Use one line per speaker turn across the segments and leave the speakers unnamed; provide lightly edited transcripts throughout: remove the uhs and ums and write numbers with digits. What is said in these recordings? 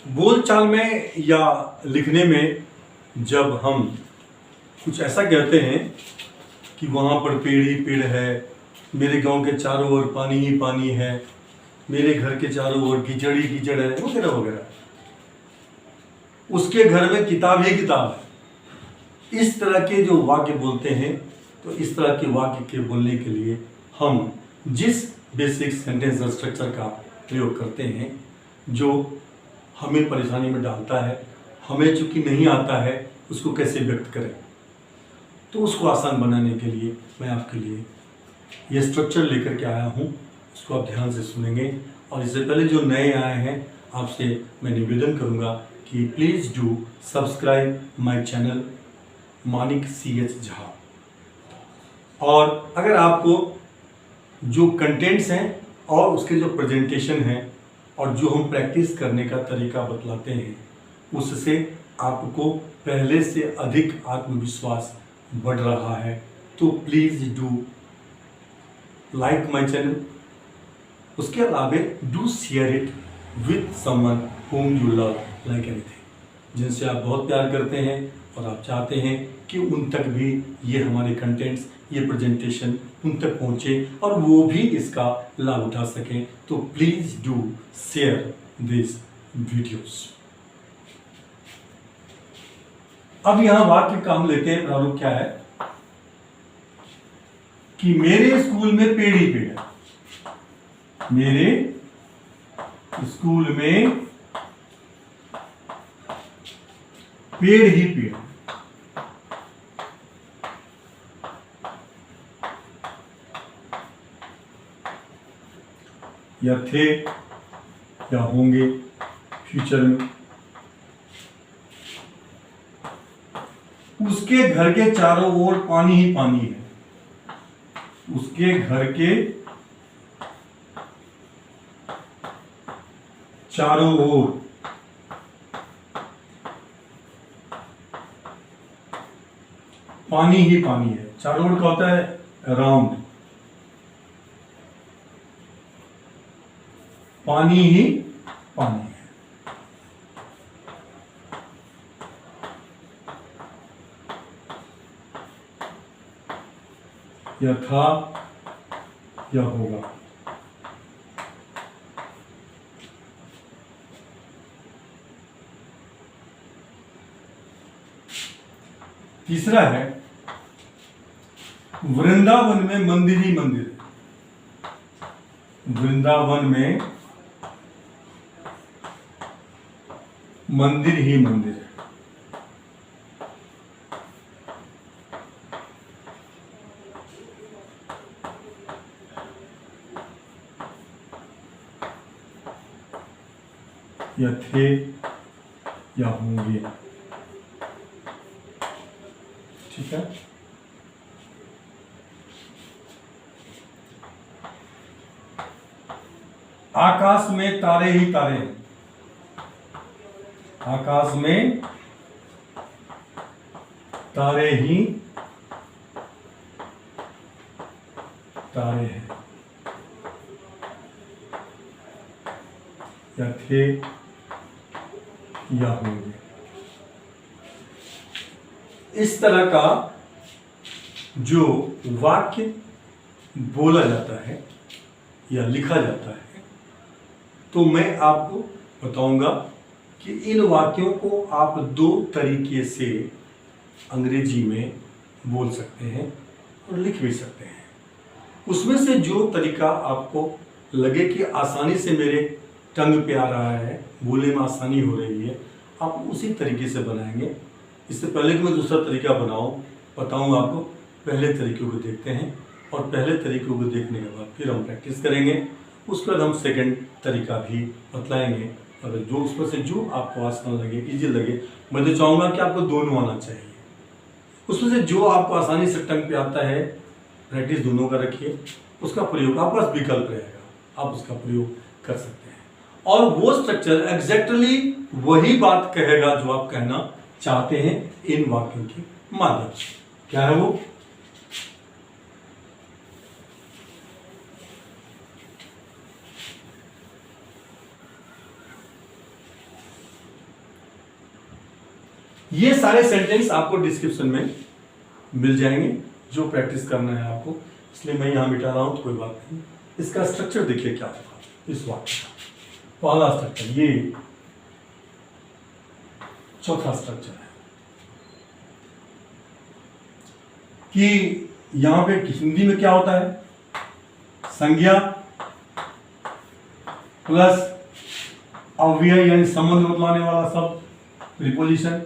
बोलचाल में या लिखने में जब हम कुछ ऐसा कहते हैं कि वहाँ पर पेड़ ही पेड़ है, मेरे गांव के चारों ओर पानी ही पानी है, मेरे घर के चारों ओर कीचड़ ही कीचड़ है, वगैरह वगैरह, उसके घर में किताब ही किताब है, इस तरह के जो वाक्य बोलते हैं, तो इस तरह के वाक्य के बोलने के लिए हम जिस बेसिक सेंटेंस स्ट्रक्चर का प्रयोग करते हैं, जो हमें परेशानी में डालता है, हमें चूंकि नहीं आता है उसको कैसे व्यक्त करें, तो उसको आसान बनाने के लिए मैं आपके लिए ये स्ट्रक्चर लेकर के आया हूँ। इसको आप ध्यान से सुनेंगे। और इससे पहले जो नए आए हैं, आपसे मैं निवेदन करूँगा कि please do subscribe my channel Manik CH Jha. और अगर आपको जो कंटेंट्स हैं और उसके जो प्रेजेंटेशन हैं और जो हम प्रैक्टिस करने का तरीका बतलाते हैं, उससे आपको पहले से अधिक आत्मविश्वास बढ़ रहा है, तो please do like my channel. उसके अलावा do share it with someone whom you love like anything, जिनसे आप बहुत प्यार करते हैं और आप चाहते हैं कि उन तक भी ये हमारे कंटेंट्स, ये प्रेजेंटेशन उन तक पहुँचे और वो भी इसका लाभ उठा सकें। तो please do share this videos. अब यहाँ वाक्य का हम लेते हैं। प्रारूप क्या है कि मेरे स्कूल में पेड़ ही पेड़ है, मेरे स्कूल में पेड़ ही पेड़, या थे या होंगे फ्यूचर में। उसके घर के चारों ओर पानी ही पानी है, उसके घर के चारों ओर पानी ही पानी है। चारों ओर का होता है अराउंड, पानी ही पानी है। या था या होगा। तीसरा है वृंदावन में मंदिर ही मंदिर है, वृंदावन में मंदिर ही मंदिर है। या थे या होंगे, ठीक है। आकाश में तारे ही तारे हैं, आकाश में तारे ही तारे हैं। या थे या होंगे। इस तरह का जो वाक्य बोला जाता है या लिखा जाता है, तो मैं आपको बताऊंगा कि इन वाक्यों को आप दो तरीके से अंग्रेजी में बोल सकते हैं और लिख भी सकते हैं। उसमें से जो तरीका आपको लगे कि आसानी से मेरे टंग पे आ रहा है, बोलने में आसानी हो रही है, आप उसी तरीके से बनाएंगे। इससे पहले कि मैं दूसरा तरीका बताऊं आपको, पहले तरीके को देखते हैं और पहले तरीके को देखने के बाद फिर हम प्रैक्टिस करेंगे। उसके बाद हम सेकंड तरीका भी बतलाएंगे। अगर जो उसमें से जो आपको आसान लगे, इजी लगे, मैं तो चाहूँगा कि आपको दोनों आना चाहिए। उसमें से जो आपको आसानी से टंग पे आता है, प्रैक्टिस दोनों का रखिए, उसका प्रयोग आपके पास विकल्प रहेगा, आप उसका प्रयोग कर सकते हैं। और वो स्ट्रक्चर एग्जैक्टली वही बात कहेगा जो आप कहना चाहते हैं इन वाक्यों के माध्यम से। क्या है वो? ये सारे सेंटेंस आपको डिस्क्रिप्शन में मिल जाएंगे, जो प्रैक्टिस करना है आपको, इसलिए मैं यहां मिटा रहा हूं तो कोई बात नहीं। इसका स्ट्रक्चर देखिए क्या होगा इस वाक्य का। पहला स्ट्रक्चर, ये चौथा स्ट्रक्चर है कि यहां पे हिंदी में क्या होता है, संज्ञा प्लस अव्यय यानी संबंध बतलाने वाला शब्द प्रीपोजिशन,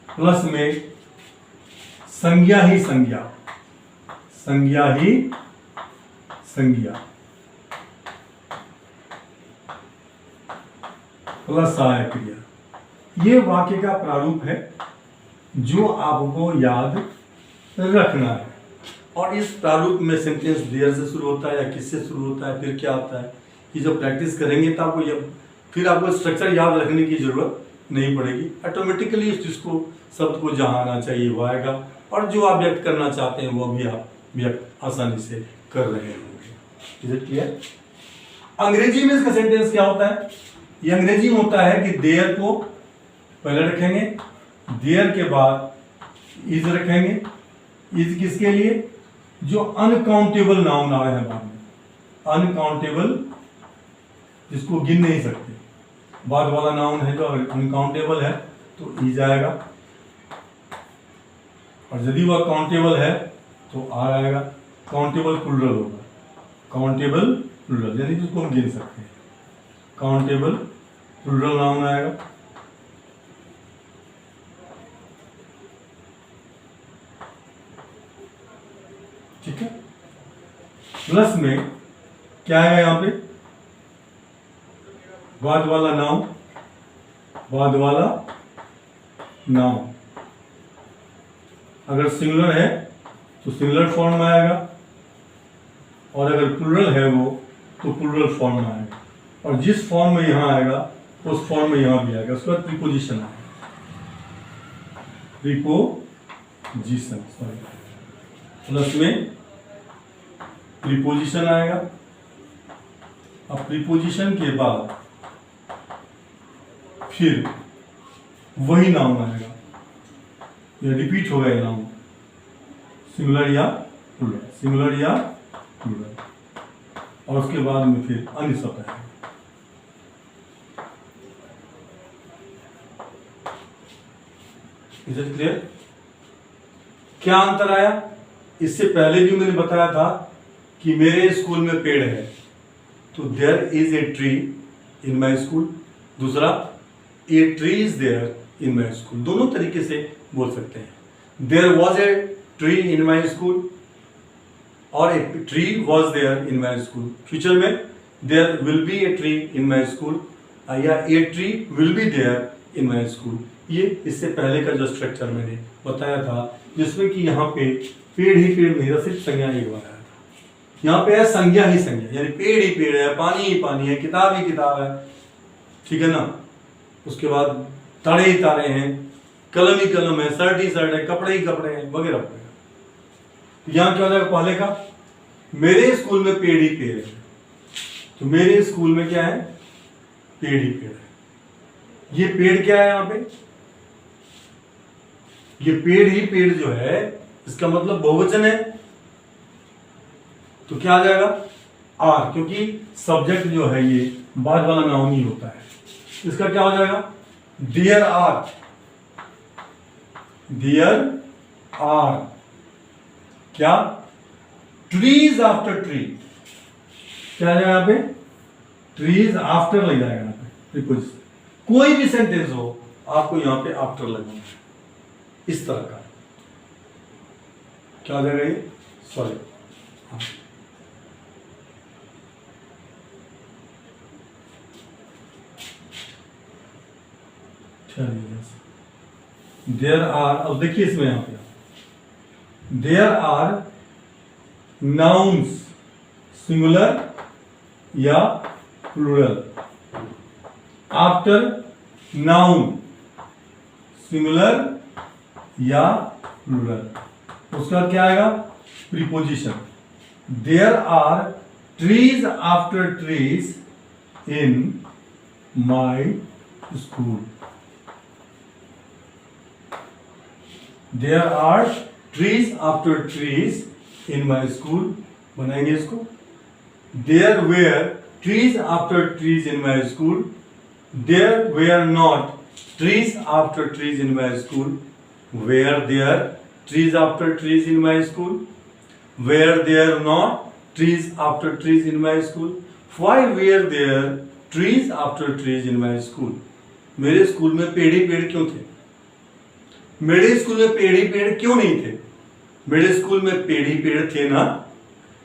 प्लस में संज्ञा ही संज्ञा, संज्ञा ही संज्ञा, प्लस सहायक क्रिया। ये वाक्य का प्रारूप है जो आपको याद रखना है। और इस प्रारूप में सेंटेंस देयर से शुरू होता है या किससे शुरू होता है, फिर क्या आता है, कि जब प्रैक्टिस करेंगे तो आपको फिर आपको स्ट्रक्चर याद रखने की जरूरत नहीं पड़ेगी। ऑटोमेटिकली इस चीज को, शब्द को जहां आना चाहिए वो आएगा, और जो आप व्यक्त करना चाहते हैं वो भी आप व्यक्त आसानी से कर रहे होंगे। Is it clear? अंग्रेजी में इसका सेंटेंस क्या होता है? ये अंग्रेजी में होता है कि देयर को पहले रखेंगे, देयर के बाद इज रखेंगे। इज किसके लिए? जो अनकाउंटेबल नाउन आ रहे हैं बाद में, अनकाउंटेबल जिसको गिन नहीं सकते, बाद वाला नाउन है जो अनकाउंटेबल है तो इज आएगा, और यदि वह काउंटेबल है तो आर आएगा। काउंटेबल प्लूरल होगा, काउंटेबल प्लूरल यानी जिसको हम गिन सकते हैं, काउंटेबल प्लूरल नाउन आएगा। ठीक है, प्लस में क्या आएगा यहां पे? बाद वाला नाउन, बाद वाला नाउन। अगर सिंगुलर है तो सिंगुलर फॉर्म में आएगा, और अगर प्लूरल है वो तो प्लूरल फॉर्म में आएगा, और जिस फॉर्म में यहां आएगा उस फॉर्म में यहां भी आएगा। उसके बाद प्रीपोजिशन आएगा, प्रीपोजिशन, सॉरी, प्लस में प्रीपोजिशन आएगा। अब प्रीपोजिशन के बाद फिर वही नाउन आएगा, ये रिपीट हो गया नाउन, सिंगुलर या प्लूरल, सिंगुलर या प्लूरल, और उसके बाद में फिर अन्य शब्द आएगा। Is it clear? क्या अंतर आया? इससे पहले भी मैंने बताया था कि मेरे स्कूल में पेड़ है, तो there is a tree in my school. दूसरा, a tree is there in my school, दोनों तरीके से बोल सकते हैं। There was a tree in my school और a tree was there in my school. Future में there will be a tree in my school या a tree will be there in my school. ये इससे पहले का जो structure मैंने बताया था, जिसमें कि यहाँ पे पेड़ ही पेड़ नहीं था, सिर्फ संज्ञा एक बार आया था। यहाँ पे है संज्ञा ही संज्ञा, यानी पेड़ ही पेड़ है, पानी ही पानी है, किताब ही किताब है, ठीक है ना। उसके बाद तारे ही तारे हैं, कलम ही कलम है, शर्ट ही शर्ट है, कपड़े ही कपड़े हैं, वगैरह वगैरह। यहाँ क्या हो जाएगा? पहले का मेरे स्कूल में पेड़ ही पेड़ है, तो मेरे स्कूल में क्या है? पेड़ ही पेड़ है। ये पेड़ क्या है यहाँ पे? ये पेड़ ही पेड़ जो है, इसका मतलब बहुवचन है, तो क्या आ जाएगा? आर, क्योंकि सब्जेक्ट जो है ये बाद वाला नाउन ही होता है। इसका क्या हो जाएगा? देयर आर, देयर आर क्या? Trees after tree. क्या आ जाएगा यहाँ पे? ट्रीज आफ्टर लग जाएगा यहाँ पे प्रीपोजिशन। कोई भी सेंटेंस हो आपको यहां पे आफ्टर लगना है, इस तरह का। क्या आ जाएगा ये? सॉरी, देयर आर, अब देखिए इसमें यहां पे देयर आर नाउन्स सिंगुलर या प्लूरल आफ्टर नाउन सिंगुलर या प्लूरल। उसका क्या आएगा? Preposition. There are trees after trees in my school. There are trees after trees in my school, बनाएंगे इसको। There were trees after trees in my school, there were not trees after trees in my school. Were there trees after trees in my school? Were there not trees after trees in my school? Why were there trees after trees in my school? मेरे school में पेड़ ही पेड़ क्यों थे? मेरे school में पेड़ ही पेड़ क्यों नहीं थे? मेरे स्कूल में पेड़ ही पेड़ थे ना?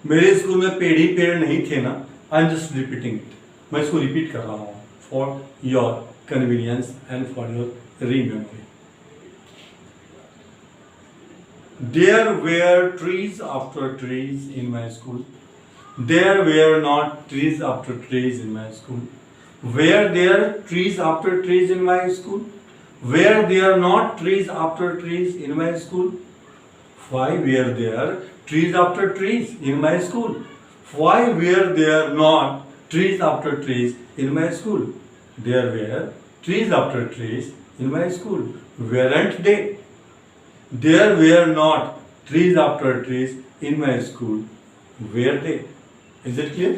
मेरे स्कूल में पेड़ ही पेड़ नहीं थे ना? I am just repeating it, मैं इसको रिपीट कर रहा हूँ for your convenience and for your rememory. There were trees after trees in my school. There were not trees after trees in my school. Were there trees after trees in my school? Were there not trees after trees in my school? Why were there trees after trees in my school? Why were there not trees after trees in my school? There were trees after trees in my school. Weren't they? There were not trees after trees in my school. Were they? Is it clear?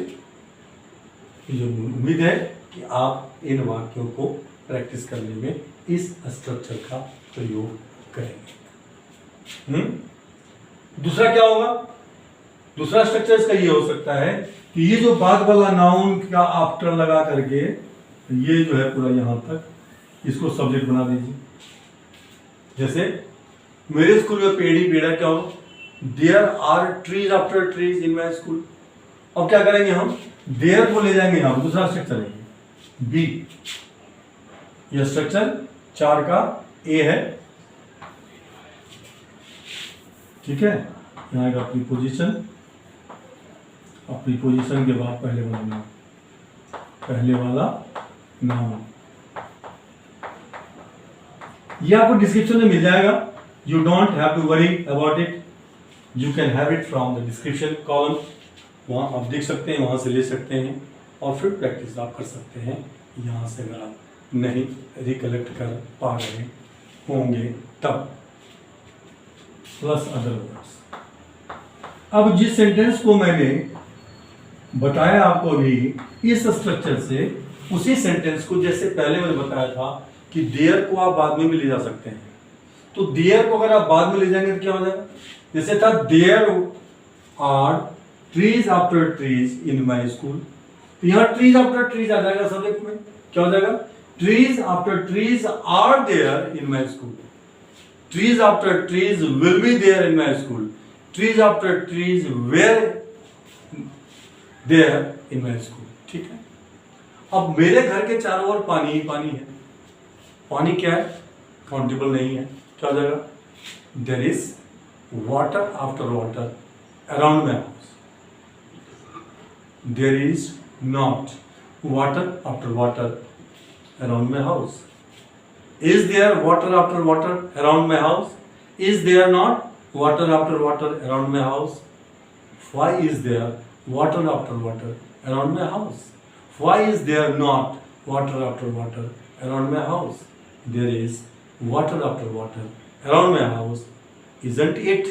मुझे उम्मीद है कि आप इन वाक्यों को practice करने में इस स्ट्रक्चर का प्रयोग करेंगे। दूसरा क्या होगा? दूसरा स्ट्रक्चर इसका ये हो सकता है कि ये जो बाद वाला नाउन का आफ्टर लगा करके ये जो है पूरा यहां तक इसको सब्जेक्ट बना दीजिए। जैसे मेरे स्कूल में पेड़ ही पेड़ है, क्या हो? There are trees after trees in my school. अब क्या करेंगे हम? देयर को ले जाएंगे हम दूसरा स्ट्रक्चर लेंगे बी। यह स्ट्रक्चर 4 का ए है, ठीक है। यहाँ का प्रीपोजिशन, और प्रीपोजिशन के बाद पहले वाला नाउन, पहले वाला नाउन। ये आपको डिस्क्रिप्शन में मिल जाएगा। You don't have to worry about it, you can have it from the description column. वहाँ आप देख सकते हैं, वहाँ से ले सकते हैं और फिर प्रैक्टिस आप कर सकते हैं यहाँ से, अगर आप नहीं रिकलेक्ट कर पा रहे होंगे तब। Plus other words. अब जिस सेंटेंस को मैंने बताया आपको अभी इस स्ट्रक्चर से, उसी सेंटेंस को जैसे पहले मैंने बताया था कि देयर को आप बाद में भी ले जा सकते हैं, तो देयर को अगर आप बाद में ले जाएंगे तो क्या हो जाएगा? जैसे था there are trees after trees in my school, तो यहाँ ट्रीज आफ्टर ट्रीज आ जाएगा सब्जेक्ट में। क्या हो जाएगा? Trees after trees are there in my school, trees after trees will be there in my school, trees after trees were there in my school. ठीक है। अब मेरे घर के चारों ओर पानी ही पानी है। पानी क्या है? काउंटेबल नहीं है। क्या हो जाएगा? There is water after water around my house, there is not water after water around my house. Is there water after water around my house? Is there not water after water around my house? Why is there water after water around my house? Why is there not water after water around my house? There is water after water around my house, isn't it?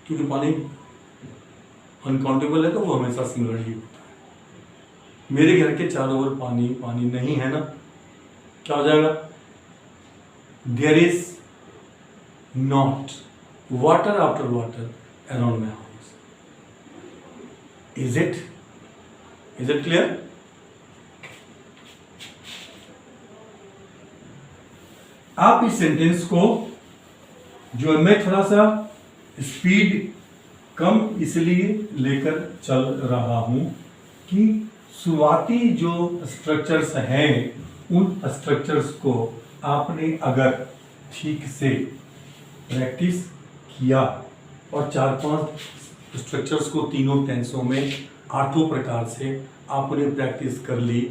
क्योंकि पानी uncountable है तो वो हमेशा singular ही होता है। मेरे घर के चारों ओर पानी पानी नहीं है ना, क्या हो जाएगा? There is not water after water around my house. Is it clear? आप इस सेंटेंस को, जो मैं थोड़ा सा स्पीड कम इसलिए लेकर चल रहा हूं कि शुरुआती जो स्ट्रक्चर्स हैं उन स्ट्रक्चर्स को आपने अगर ठीक से प्रैक्टिस किया और 4-5 स्ट्रक्चर्स को तीनों टेंसों में 8 प्रकार से आपने प्रैक्टिस कर ली,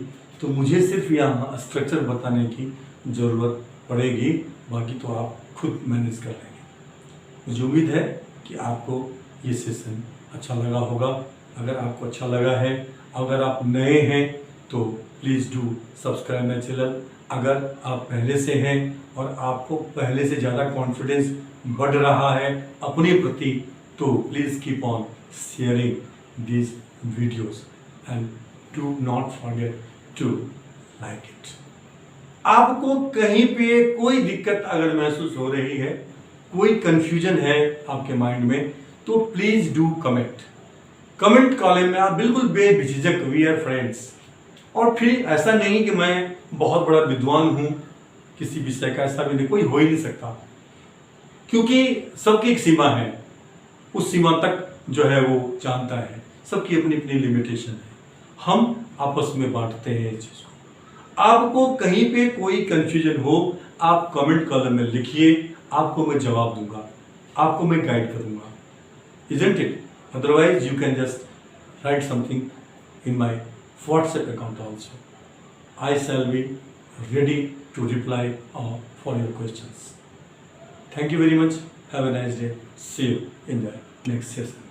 तो मुझे सिर्फ यहाँ स्ट्रक्चर बताने की ज़रूरत पड़ेगी, बाकी तो आप खुद मैनेज कर लेंगे। मुझे उम्मीद है कि आपको ये सेशन अच्छा लगा होगा। अगर आपको अच्छा लगा है, अगर आप नए हैं तो please do subscribe my channel. अगर आप पहले से हैं और आपको पहले से ज़्यादा कॉन्फिडेंस बढ़ रहा है अपने प्रति, तो please keep on sharing these videos and do not forget to like it. आपको कहीं पे कोई दिक्कत अगर महसूस हो रही है, कोई कंफ्यूजन है आपके माइंड में, तो प्लीज डू कमेंट कॉलम में आप बिल्कुल बेझिझक, वी आर फ्रेंड्स। और फिर ऐसा नहीं कि मैं बहुत बड़ा विद्वान हूँ किसी विषय का, ऐसा भी नहीं, कोई हो ही नहीं सकता, क्योंकि सबकी एक सीमा है, उस सीमा तक जो है वो जानता है, सबकी अपनी अपनी लिमिटेशन है, हम आपस में बांटते हैं इस चीज़ को। आपको कहीं पे कोई कंफ्यूजन हो, आप कमेंट कॉलम में लिखिए, आपको मैं जवाब दूंगा, आपको मैं गाइड करूंगा, isn't it? Otherwise you can just write something in my WhatsApp account also. I shall be ready to reply for your questions. Thank you very much. Have a nice day. See you in the next session.